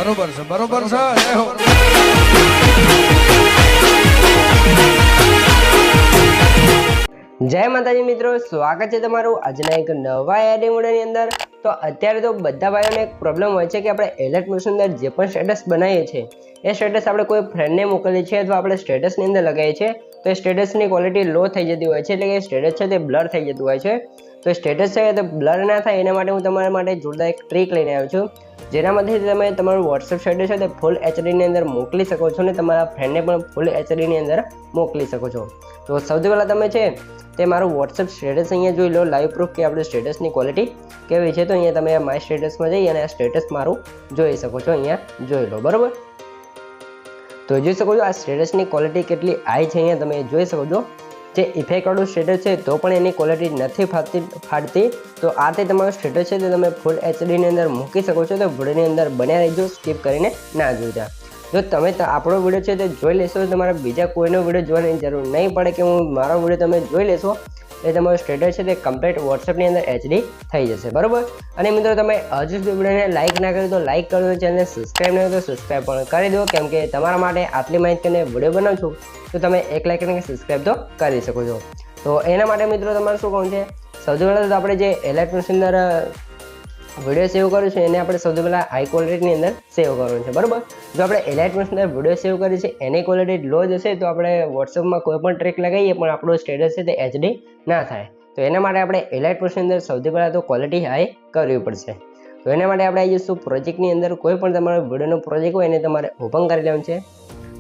બરોબર છે બરોબર છે જય હો જય માતાજી મિત્રો, સ્વાગત છે તમારું આજના એક નવા એડિંગ વિડિયોની અંદર। તો અત્યારે તો બધા ભાઈઓને એક પ્રોબ્લેમ હોય છે કે આપણે એલર્ટ મોડની અંદર જે પણ સ્ટેટસ બનાવીએ છીએ એ સ્ટેટસ આપણે કોઈ ફ્રેન્ડને મોકલીએ છીએ અથવા આપણે સ્ટેટસની અંદર લગાવીએ છીએ તો એ સ્ટેટસની ક્વોલિટી લો થઈ જતી હોય છે, એટલે કે સ્ટેટસ છે તે બ્લર થઈ જતું હોય છે। તો સ્ટેટસ છે તે બ્લર ના થાય એના માટે હું તમારા માટે જોરદાર એક ટ્રીક લઈને આવ્યો છું, જેનામાંથી તમે તમારું વોટ્સએપ સ્ટેટસ છે તે ફૂલ એચડીની અંદર મોકલી શકો છો અને તમારા ફ્રેન્ડને પણ ફૂલ એચડીની અંદર મોકલી શકો છો। તો સૌથી પહેલાં તમે છે તે મારું વોટ્સએપ સ્ટેટસ અહીંયા જોઈ લો, લાઈવ પ્રૂફ કે આપણે સ્ટેટસની ક્વોલિટી કેવી છે। તો અહીંયા તમે માય સ્ટેટસમાં જઈ અને આ સ્ટેટસ મારું જોઈ શકો છો, અહીંયા જોઈ લો બરાબર। તો જોઈ શકો છો આ સ્ટેટસની ક્વોલિટી કેટલી હાઈ છે, અહીંયા તમે જોઈ શકો છો। જે ઇફેક્ટવાળું સ્ટેટસ છે તો પણ એની ક્વોલિટી નથી ફાટતી। તો આ તે તમારું સ્ટેટસ છે તે તમે ફૂલ એચડીની અંદર મૂકી શકો છો। તો વિડીયોની અંદર બન્યા રહેજો, સ્કીપ કરીને ના જોતા। જો તમે આપણો વિડીયો છે તે જોઈ લેશો તો તમારે બીજા કોઈનો વિડીયો જોવાની જરૂર નહીં પડે કે હું મારો વિડીયો તમે જોઈ લેશો એ તમારું સ્ટેટસ છે તે કમ્પ્લીટ વોટ્સએપની અંદર એચડી થઈ જશે બરાબર। અને મિત્રો તમે હજુ સુધી વિડીયોને લાઇક ના કર્યું તો લાઇક કરી દો, ચેનલને સબસ્ક્રાઈબ ના કર્યું તો સબસ્ક્રાઈબ પણ કરી દો, કેમ કે તમારા માટે આટલી માહિતીને વિડીયો બનાવું છું તો તમે એક લાઇક અને સબસ્ક્રાઈબ તો કરી શકો છો। તો એના માટે મિત્રો તમારે શું કહું છે, સૌથી પહેલાં તો આપણે જે એલર્ટની અંદર વિડીયો સેવ કર્યું છે એને આપણે સૌથી પહેલાં હાઈ ક્વોલિટીની અંદર સેવ કરવાનું છે બરાબર। જો આપણે એલર્ટની અંદર વિડીયો સેવ કરી છે એની ક્વોલિટી લો જશે તો આપણે વોટ્સએપમાં કોઈ પણ ટ્રેક લગાવીએ પણ આપણું સ્ટેટસ છે તે એચડી ના થાય। તો એના માટે આપણે એલર્ટની અંદર સૌથી પહેલાં તો ક્વોલિટી હાઈ કરવી પડશે। તો એના માટે આપણે આવી જઈશું પ્રોજેક્ટની અંદર, કોઈ પણ તમારો વિડીયોનો પ્રોજેક્ટ હોય એને તમારે ઓપન કરી લેવાનું છે।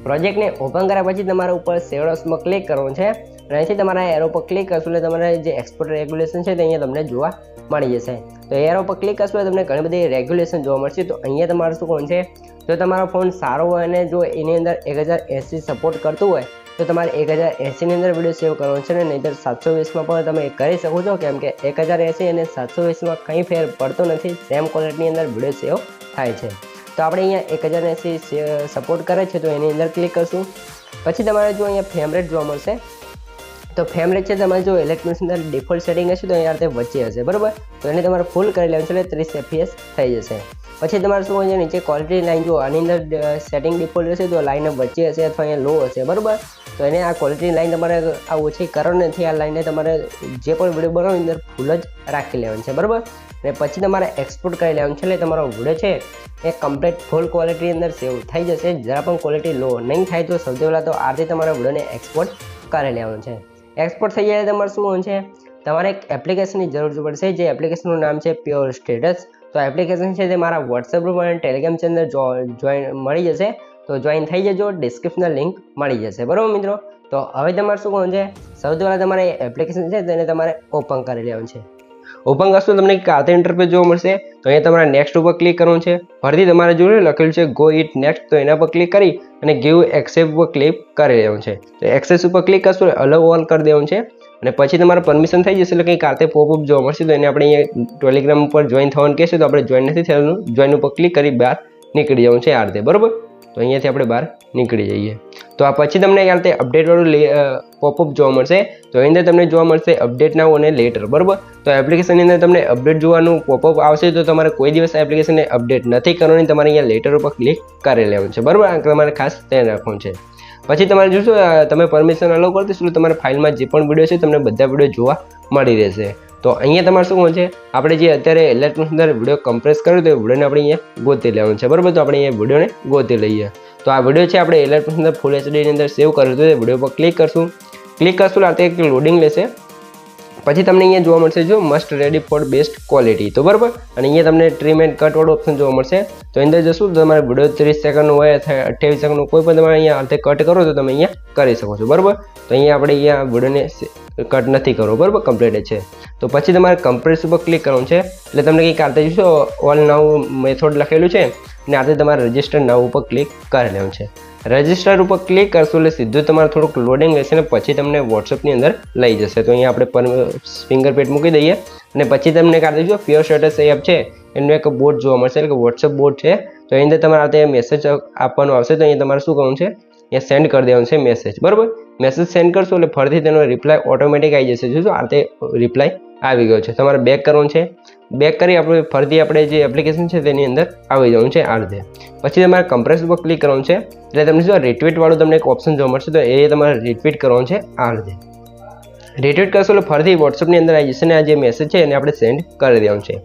પ્રોજેક્ટને ઓપન કર્યા પછી તમારા ઉપર સેવડોસમાં ક્લિક કરવાનું છે અને અહીંથી તમારા એરો પર ક્લિક કરશો એટલે તમારે જે એક્સપોર્ટ રેગ્યુલેશન છે તે અહીંયા તમને જોવા મળી જશે। તો એરો પર ક્લિક કરશો તમને ઘણી બધી રેગ્યુલેશન જોવા મળશે। તો અહીંયા તમારે શું કરવાનું છે, જો તમારો ફોન સારો હોય અને જો એની અંદર 1080 સપોર્ટ કરતું હોય તો તમારે 1080ની અંદર વિડીયો સેવ કરવાનો છે, ને નહીંતર 720માં પણ તમે કરી શકો છો, કેમ કે 1080 અને 720માં કંઈ ફેર પડતો નથી, સેમ ક્વોલિટીની અંદર વિડીયો સેવ થાય છે। તો આપણે અહીંયા 1080 સપોર્ટ કરે છે તો એની અંદર ક્લિક કરશું। પછી તમારે જો અહીંયા ફ્રેમ રેટ જોવા મળશે તો ફ્રેમ રેટ છે તમારે જો ઇલેક્ટ્રોનિક્સ અંદર ડિફોલ્ટ સેટિંગ હશે તો અહીંયા તે વચ્ચે હશે બરાબર। તો એને તમારે ફૂલ કરી લેવાનું છે એટલે 30 fps થઈ જશે। પછી તમારે શું હોય છે, નીચે ક્વોલિટી લાઈન જો આની અંદર સેટિંગ ડિફોલ્ટ હશે તો લાઈન વચ્ચે હશે અથવા અહીંયા લો હશે બરાબર। તો એને આ ક્વોલિટી લાઈન તમારે આ ઓછી કરવાની નથી, આ લાઈને તમારે જે પણ વિડીયો બનાવો અંદર ફૂલ જ રાખી લેવાનું છે બરાબર। અને પછી તમારે એક્સપોર્ટ કરી લેવાનું છે એટલે તમારો વિડીયો છે એ કમ્પ્લીટ ફૂલ ક્વોલિટી અંદર સેવ થઈ જશે। જરા પણ ક્વોલિટી લો નહીં થાય તો સૌથી પહેલાં તો આથી તમારા વિડીયોને એક્સપોર્ટ કરી લેવાનું છે। એક્સપોર્ટ થઈ જાય તમારે શું હોય છે, તમારે એક એપ્લિકેશનની જરૂર પડશે, જે એપ્લિકેશનનું નામ છે પ્યોર સ્ટેટસ। તો એપ્લિકેશન છે તે મારા વોટ્સએપ ગ્રુપ અને ટેલિગ્રામ ચેનલ જોઈન મળી જશે, તો જોઈન થઈ જજો, ડિસ્ક્રિપ્શનના લિંક મળી જશે બરાબર મિત્રો। તો હવે તમારે શું કરવાનું છે, સૌથી પહેલાં તમારે એપ્લિકેશન છે તેને તમારે ઓપન કરી લેવાનું છે। ઓપન કરશો તમને કાતે ઇન્ટરફેસ જોવા મળશે, તો અહીંયા તમારે નેક્સ્ટ ઉપર ક્લિક કરવાનું છે। ફરીથી તમારે જોડે લખેલું છે ગો ઇટ નેક્સ્ટ, તો એના પર ક્લિક કરી અને ગીવ એક્સેપ્ટ ઉપર ક્લિક કરી દેવાનું છે। તો એક્સેસ ઉપર ક્લિક કરશો અલાઉ ઓલ કરી દેવાનું છે અને પછી તમારે પરમિશન થઈ જશે એટલે કંઈ કાતે પોપઅપ જોવા મળશે, તો એને આપણે અહીંયા ટેલિગ્રામ ઉપર જોઈન થવાનું કહેશે તો આપણે જોઈન નથી થવાનું, જોઈન ઉપર ક્લિક કરી બહાર નીકળી જવાનું છે આ રીતે બરાબર। તો અહીંયાથી આપણે બહાર નીકળી જઈએ તો આ પછી તમને આ રીતે અપડેટવાળું પોપઅપ જોવા મળશે, તો એની અંદર તમને જોવા મળશે અપડેટ નાઉ અને લેટર બરાબર। તો એપ્લિકેશનની અંદર તમને અપડેટ જોવાનું પોપઅપ આવશે, તો તમારે કોઈ દિવસ એપ્લિકેશનને અપડેટ નથી કરવાની, તમારે અહીંયા લેટર ઉપર ક્લિક કરી લેવાનું છે બરાબર, આ તમારે ખાસ ધ્યાન રાખવાનું છે। પછી તમારે જોશો તમે પરમિશન અલાઉ કરી દઈશું તમારા ફાઇલમાં જે પણ વિડીયો છે તમને બધા વિડીયો જોવા મળી રહેશે। તો અહીંયા તમારે શું કહું છે, આપણે જે અત્યારે એલર્ટની અંદર વિડીયો કમ્પ્રેસ કર્યો તો એ વિડીયોને આપણે અહીંયા ગોતી લેવાનું છે બરાબર। તો આપણે અહીંયા વિડીયોને ગોતી લઈએ, તો આ વિડીયો છે આપણે એલર્ટની અંદર ફૂલ એચડીની અંદર સેવ કર્યો તો એ વિડીયો પર ક્લિક કરશું આ તે એક લોડિંગ લેશે। પછી તમને અહીંયા જોવા મળશે જો must ready for best quality તો બરાબર, અને અહીંયા તમને ટ્રીમ એન્ડ કટ વાળો ઓપ્શન જોવા મળશે। તો અંદર જશું તો તમારે વિડીયો 30 સેકન્ડનો હોય અથવા 28 સેકન્ડનો કોઈ પણ તમારે અહીંયા અંતે કટ કરો તો તમે અહીંયા કરી શકો છો બરાબર। તો અહીંયા આપણે અહીંયા વિડીયોને કટ નથી કરવો બરાબર, કમ્પ્લીટ છે। તો પછી તમારે કમ્પ્રેસ ઉપર ક્લિક કરવાનું છે એટલે તમને કંઈક આતે જોશો ઓલ નાઉ મેથડ લખેલું છે અને આતે તમારે રજિસ્ટર નાઉ ઉપર ક્લિક કરી લેવાનું છે। રજિસ્ટર ઉપર ક્લિક કરશો એટલે સીધું તમારે થોડુંક લોડિંગ લેશે અને પછી તમને વોટ્સએપની અંદર લઈ જશે। તો અહીંયા આપણે ફિંગરપ્રિન્ટ મૂકી દઈએ અને પછી તમને કાઢી દઈશું પ્યોર સ્ટેટસ એપ છે એનું એક બોટ જોવા મળશે, એટલે કે વોટ્સએપ બોટ છે। તો એની અંદર તમારે આ મેસેજ આપવાનો આવશે, તો અહીંયા તમારે શું કરવાનું છે, અહીંયા સેન્ડ કરી દેવાનું છે મેસેજ બરાબર। મેસેજ સેન્ડ કરશો એટલે ફરીથી તેનો રિપ્લાય ઓટોમેટિક આવી જશે. જોજો આ તે રિપ્લાય આવી ગયો છે. તમારે બેક કરવાનું છે. બેક કરી આપણે ફરીથી આપણે જે એપ્લિકેશન છે તેની અંદર આવી જવાનું છે આ રીતે. પછી તમારે કમ્પ્રેસ ઉપર ક્લિક કરવાનું છે એટલે તમને શું રિટ્વીટ વાળું તમને એક ઓપ્શન જોવા મળશે, તો એ તમારે રિટ્વીટ કરવાનું છે આ રીતે. રિટ્વીટ કરશો એટલે ફરીથી વોટ્સઅપની અંદર આવી જશે ને આ જે મેસેજ છે એને આપણે સેન્ડ કરી દેવાનું છે.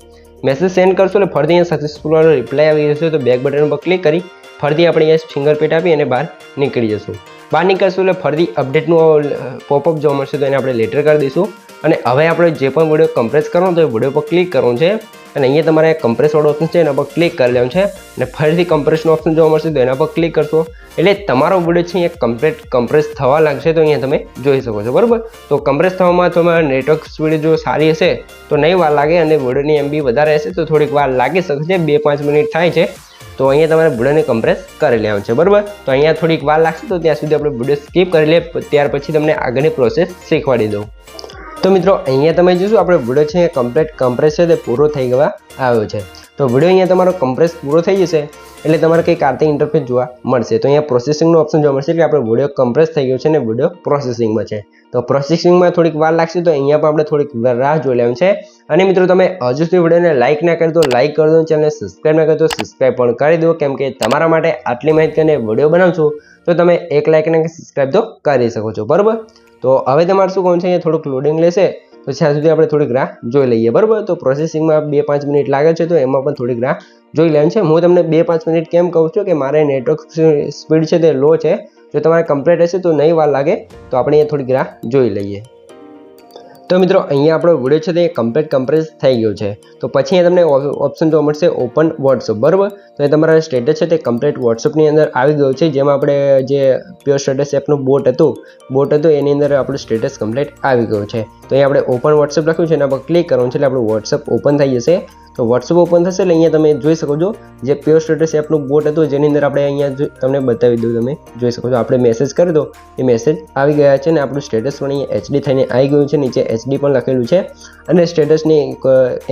મેસેજ સેન્ડ કરશો એટલે ફરીથી અહીંયા સક્સેસફુલ વાળો રિપ્લાય આવી જશે, તો બેક બટન પર ક્લિક કરી ફરીથી આપણે અહીંયા ફિંગર પ્રિન્ટ આપી અને બહાર નીકળી જશું. બહાર નીકળશું એટલે ફરીથી અપડેટનું પોપઅપ જોવા મળશે, તો એને આપણે લેટર કરી દઈશું. અને હવે આપણે જે પણ વિડીયો કમ્પ્રેસ કરવાનો તો એ વિડીયો પર ક્લિક કરવાનું છે અને અહીંયા તમારે કમ્પ્રેસ વાળો ઓપ્શન છે એના પર ક્લિક કરી લેવાનું છે અને ફરીથી કમ્પ્રેસનો ઓપ્શન જોવા મળશે, તો એના પર ક્લિક કરશો એટલે તમારો વિડીયો છે અહીંયા કમ્પ્લીટ કમ્પ્રેસ થવા લાગશે. તો અહીંયા તમે જોઈ શકો છો બરાબર. તો કમ્પ્રેસ થવામાં તમારા નેટવર્ક સ્પીડ જો સારી હશે તો નહીં વાર લાગે અને વિડીયોની MB વધારે હશે તો થોડીક વાર લાગી શકશે. 2-5 મિનિટ થાય છે. તો અહીંયા તમારે વિડીયોને કમ્પ્રેસ કરી લેવાનું છે બરાબર. તો અહીંયા થોડીક વાર લાગશે, તો ત્યાં સુધી આપણે વિડીયો સ્કીપ કરી લઈએ, ત્યાર પછી તમને આગળની પ્રોસેસ શીખવાડી દઉં. તો મિત્રો અહીંયા તમે જોશો આપણે વિડીયો છે કમ્પ્લીટ કમ્પ્રેસ છે તે પૂરો થઈ ગવા આવ્યો છે. તો વિડીયો અહીંયા તમારો કમ્પ્રેસ પૂરો થઈ જશે એટલે તમારે કંઈક આરતી ઇન્ટરફેસ જોવા મળશે. તો અહીંયા પ્રોસેસિંગનો ઓપ્શન જોવા મળશે કે આપણે વિડીયો કમ્પ્રેસ થઈ ગયો છે અને વિડીયો પ્રોસેસિંગમાં છે. તો પ્રોસેસિંગમાં થોડીક વાર લાગશે, તો અહીંયા પણ આપણે થોડીક રાહ જોઈ લેવાની છે. અને મિત્રો તમે હજુ સુધી વિડીયોને લાઇક ના કરી દો, લાઇક કરી દો, ચેનલને સબસ્ક્રાઈબ ના કરી દો, સબસ્ક્રાઈબ પણ કરી દો, કેમ કે તમારા માટે આટલી માહિતી અને વિડીયો બનાવશું તો તમે એક લાઇક અને સબસ્ક્રાઈબ તો કરી શકો છો બરાબર. તો હવે તમારે શું કરવાનું છે, અહીંયા થોડુંક લોડિંગ લેશે તો ત્યાં સુધી આપણે થોડીક રાહ જોઈ લઈએ બરાબર. તો પ્રોસેસિંગમાં 2-5 મિનિટ લાગે છે, તો એમાં પણ થોડીક રાહ જોઈ લેવાની છે. હું તમને 2-5 મિનિટ કેમ કહું છું કે મારે નેટવર્ક સ્પીડ છે તે લો છે. જો તમારે કમ્પ્લીટ હશે તો નહીં વાર લાગે, તો આપણે અહીંયા થોડીક રાહ જોઈ લઈએ. તો મિત્રો અહીંયા આપણો વિડીયો છે તે કમ્પ્લીટ કમ્પ્રેસ થઈ ગયો છે. તો પછી અહીંયા તમને ઓપ્શન જોવા મળશે ઓપન વોટ્સઅપ બરાબર. તો એ તમારા સ્ટેટસ છે તે કમ્પ્લીટ વોટ્સઅપની અંદર આવી ગયું છે, જેમાં આપણે જે પ્યોર સ્ટેટસ એપનું બોટ હતું એની અંદર આપણું સ્ટેટસ કમ્પ્લીટ આવી ગયું છે. તો અહીંયા આપણે ઓપન વોટ્સઅપ લખ્યું છે એના પર ક્લિક કરવાનું છે એટલે આપણું વોટ્સઅપ ઓપન થઈ જશે. તો વોટ્સઅપ ઓપન થશે એટલે અહીંયા તમે જોઈ શકો છો જે પ્યોર સ્ટેટસ એપનું બોટ હતું જેની અંદર આપણે અહીંયા તમને બતાવી દઉં, તમે જોઈ શકો છો. આપણે મેસેજ કરી દો, એ મેસેજ આવી ગયા છે અને આપણું સ્ટેટસ પણ અહીંયા HD થઈને આવી ગયું છે. નીચે HD પણ લખેલું છે અને સ્ટેટસની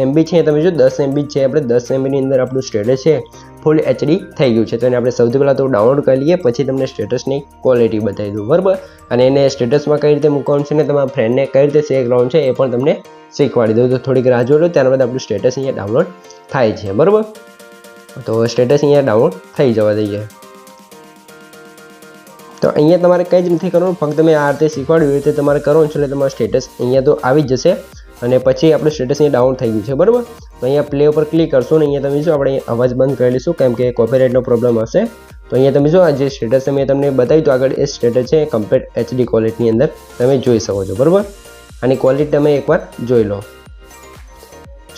MB છે તમે જો 10 MB છે. આપણે 10 MB ની અંદર આપણું સ્ટેટસ છે ફૂલ HD થઈ ગયું છે. તો એને આપણે સૌથી પહેલાં તો ડાઉનલોડ કરી લઈએ, પછી તમને સ્ટેટસની ક્વોલિટી બતાવી દઉં બરાબર. અને એને સ્ટેટસમાં કઈ રીતે મૂકવાનું છે ને તમારા ફ્રેન્ડને કઈ રીતે શેર કરવાનું છે એ પણ તમને શીખવાડી દઉં. તો થોડીક રાહ જોઈ લો, ત્યારબાદ આપણું સ્ટેટસ અહીંયા ડાઉનલોડ થાય છે બરાબર. તો સ્ટેટસ અહીંયા ડાઉનલોડ થઈ જવા દઈએ. તો અહીંયા તમારે કંઈ જ નથી કરવાનું, ફક્ત મેં આ રીતે શીખવાડ્યું એ રીતે તમારે કરવાનું છે એટલે તમારું સ્ટેટસ અહીંયા તો આવી જ જશે. અને પછી આપણું સ્ટેટસ અહીંયા ડાઉન થઈ ગયું છે બરાબર. તો અહીંયા પ્લે ઉપર ક્લિક કરશું ને અહીંયા તમે જો આપણે અવાજ બંધ કરી લઈશું કેમ કે કોપીરાઇટનો પ્રોબ્લેમ હશે. તો અહીંયા તમે જો આ જે સ્ટેટસ મેં તમને બતાવ્યું તો આગળ એ સ્ટેટસ છે કમ્પ્લીટ HD ક્વોલિટીની અંદર તમે જોઈ શકો છો બરાબર. આની ક્વોલિટી તમે એકવાર જોઈ લો.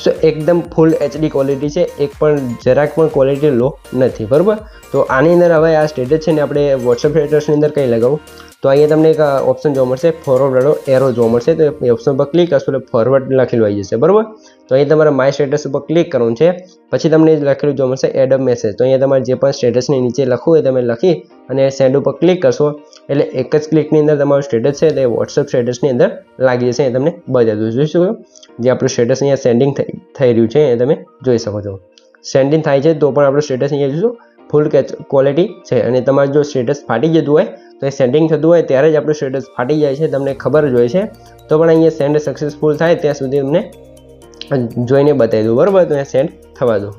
સો એકદમ ફૂલ HD ક્વોલિટી છે, એક પણ જરાક પણ ક્વોલિટી લો નથી બરાબર. તો આની અંદર હવે આ સ્ટેટસ છે ને આપણે વોટ્સઅપ સ્ટેટસની અંદર કંઈ લગાવું તો અહીંયા તમને એક ઓપ્શન જોવા મળશે ફોરવર્ડ વાળો એરો જોવા મળશે. તો એ ઓપ્શન પર ક્લિક કરશો એટલે ફોરવર્ડ લખેલું આવી જશે બરાબર. તો અહીંયા તમારે માય સ્ટેટસ ઉપર ક્લિક કરવાનું છે, પછી તમને લખેલું જોવા મળશે એડ અ મેસેજ. તો અહીંયા તમારે જે પણ સ્ટેટસની નીચે લખવું એ તમે લખી અને સેન્ડ ઉપર ક્લિક કરશો એટલે એક જ ક્લિકની અંદર તમારું સ્ટેટસ છે તે વોટ્સઅપ સ્ટેટસની અંદર લાગી જશે. એ તમને બતાવી જોઈ શકો જે આપણું સ્ટેટસ અહીંયા સેન્ડિંગ થઈ રહ્યું છે એ તમે જોઈ શકો છો. સેન્ડિંગ થાય છે તો પણ આપણું સ્ટેટસ અહીંયા જોશો ફૂલ ક્વોલિટી છે. અને તમારું જો સ્ટેટસ ફાટી જતું હોય તો એ સેન્ડિંગ થતું હોય ત્યારે જ આપણું સ્ટેટસ ફાટી જાય છે, તમને ખબર જ હોય છે. તો પણ અહીંયા સેન્ડ સક્સેસફુલ થાય ત્યાં સુધી તમને જોઈને બતાવી દઉં બરાબર. તો અહીંયા સેન્ડ થવા દો.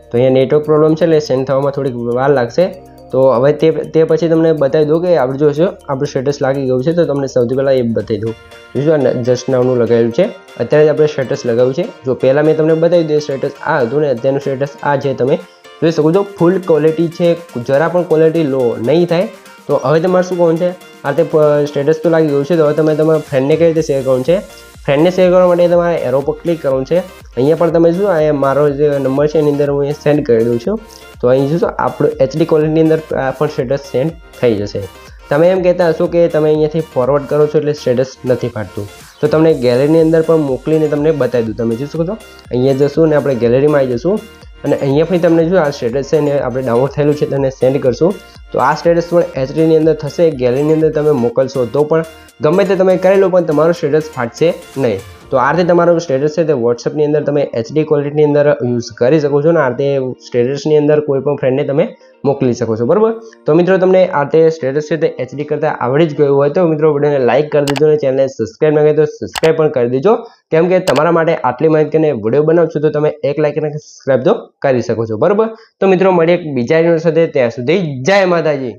તો અહીંયા નેટવર્ક પ્રોબ્લેમ છે એટલે સેન્ડ થવામાં થોડીક વાર લાગશે. તો હવે તે પછી તમને બતાવી દઉં કે આપણે જોશો આપણું સ્ટેટસ લાગી ગયું છે. તો તમને સૌથી પહેલાં એ બતાવી દઉં. જોશો જસ્ટ નાવનું લગાવેલું છે, અત્યારે જ આપણે સ્ટેટસ લગાવ્યું છે. જો પહેલાં મેં તમને બતાવી દઉં સ્ટેટસ આ હતું ને અત્યારનું સ્ટેટસ આ છે, તમે જોઈ શકો છો ફૂલ ક્વોલિટી છે, જરા પણ ક્વોલિટી લો નહીં થાય. તો હવે તમારે શું કરવાનું છે, આ તે સ્ટેટસ તો લાગી ગયું છે. તો હવે તમે તમારા ફ્રેન્ડને કઈ રીતે શેર કરવાનું છે, ફ્રેન્ડને શેર કરવા માટે તમારે એરો પર ક્લિક કરવાનું છે. અહીંયા પણ તમે શું આ મારો જે નંબર છે એની અંદર હું અહીંયા સેન્ડ કરી દઉં છું. તો અહીં જોશો આપણું HD ક્વોલિટીની અંદર આ પણ સ્ટેટસ સેન્ડ થઈ જશે. તમે એમ કહેતા હશો કે તમે અહીંયાથી ફોરવર્ડ કરો છો એટલે સ્ટેટસ નથી ફાટતું, તો તમને ગેલેરીની અંદર પણ મોકલીને તમને બતાવી દઉં. તમે જોઈ શકો છો અહીંયા જશું ને આપણે ગેલેરીમાં આવી જશું અને અહીંયા પછી તમને જો આ સ્ટેટસ છે ને આપણે ડાઉનલોડ થયેલું છે તેને સેન્ડ કરશું. તો આ સ્ટેટસ પણ HDની અંદર થશે. ગેલેરીની અંદર તમે મોકલશો તો પણ ગમે તે તમે કરી લો પણ તમારું સ્ટેટસ ફાટશે નહીં. તો આ રીતે તમારું સ્ટેટસ છે તે વોટ્સઅપની અંદર તમે HD ક્વોલિટીની અંદર યુઝ કરી શકો છો અને આ રીતે સ્ટેટસની અંદર કોઈ પણ ફ્રેન્ડને તમે મોકલી શકો છો, બરાબર. તો મિત્રો તમને આ રીતે સ્ટેટસ છે તે HD કરતાં આવડી જ ગયું હોય તો મિત્રો વિડીયોને લાઇક કરી દેજો અને ચેનલને સબસ્ક્રાઈબ ન કરી તો સબસ્ક્રાઈબ પણ કરી દેજો, કેમ કે તમારા માટે આટલી માહિતીને વિડીયો બનાવશો તો તમે એક લાઇક અને સબસ્ક્રાઈબ તો કરી શકો છો, બરાબર. તો મિત્રો મળીએ એક બીજા વિડીયો સાથે, ત્યાં સુધી જય માતાજી.